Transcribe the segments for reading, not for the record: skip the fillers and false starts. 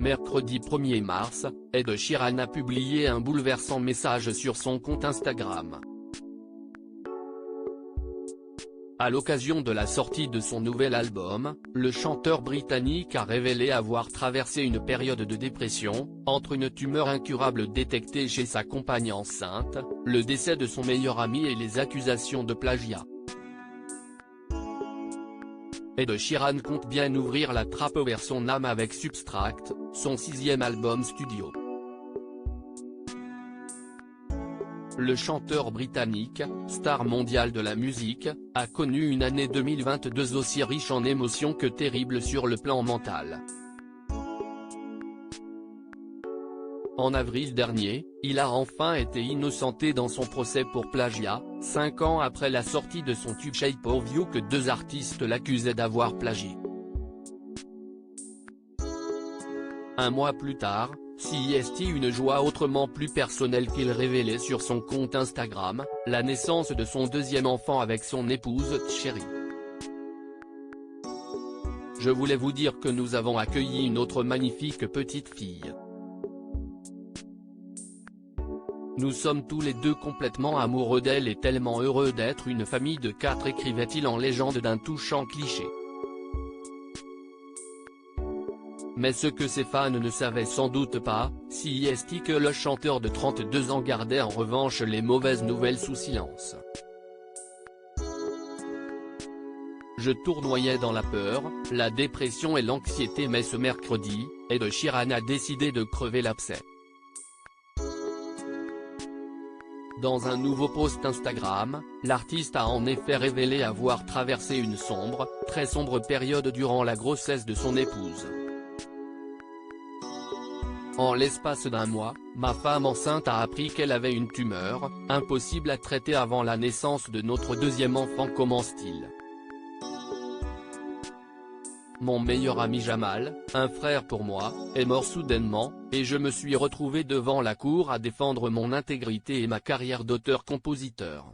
mercredi 1er mars, Ed Sheeran a publié un bouleversant message sur son compte Instagram. À l'occasion de la sortie de son nouvel album, le chanteur britannique a révélé avoir traversé une période de dépression, entre une tumeur incurable détectée chez sa compagne enceinte, le décès de son meilleur ami et les accusations de plagiat. Ed Sheeran compte bien ouvrir la trappe vers son âme avec Substract, son 6e album studio. Le chanteur britannique, star mondiale de la musique, a connu une année 2022 aussi riche en émotions que terrible sur le plan mental. En avril dernier, il a enfin été innocenté dans son procès pour plagiat, 5 ans après la sortie de son tube Shape of You que 2 artistes l'accusaient d'avoir plagié. Un mois plus tard, CEST une joie autrement plus personnelle qu'il révélait sur son compte Instagram, la naissance de son 2e enfant avec son épouse Cherry. Je voulais vous dire que nous avons accueilli une autre magnifique petite fille. Nous sommes tous les deux complètement amoureux d'elle et tellement heureux d'être une famille de 4, écrivait-il en légende d'un touchant cliché. Mais ce que ses fans ne savaient sans doute pas, c'est que le chanteur de 32 ans gardait en revanche les mauvaises nouvelles sous silence. Je tournoyais dans la peur, la dépression et l'anxiété mais ce mercredi, Ed Sheeran a décidé de crever l'abcès. Dans un nouveau post Instagram, l'artiste a en effet révélé avoir traversé une sombre, très sombre période durant la grossesse de son épouse. En l'espace d'un mois, ma femme enceinte a appris qu'elle avait une tumeur, impossible à traiter avant la naissance de notre 2e enfant, commence-t-il. Mon meilleur ami Jamal, un frère pour moi, est mort soudainement, et je me suis retrouvé devant la cour à défendre mon intégrité et ma carrière d'auteur-compositeur.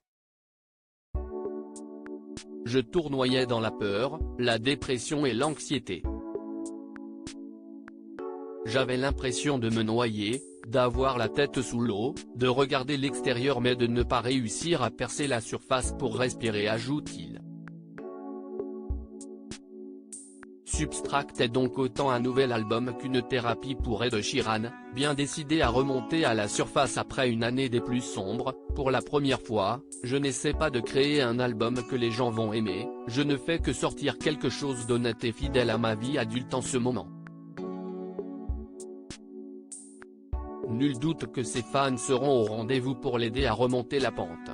Je tournoyais dans la peur, la dépression et l'anxiété. J'avais l'impression de me noyer, d'avoir la tête sous l'eau, de regarder l'extérieur mais de ne pas réussir à percer la surface pour respirer, ajoute-t-il. Substract est donc autant un nouvel album qu'une thérapie pour Ed Sheeran, bien décidé à remonter à la surface après une année des plus sombres. Pour la première fois, je n'essaie pas de créer un album que les gens vont aimer, je ne fais que sortir quelque chose d'honnête et fidèle à ma vie adulte en ce moment. Nul doute que ses fans seront au rendez-vous pour l'aider à remonter la pente.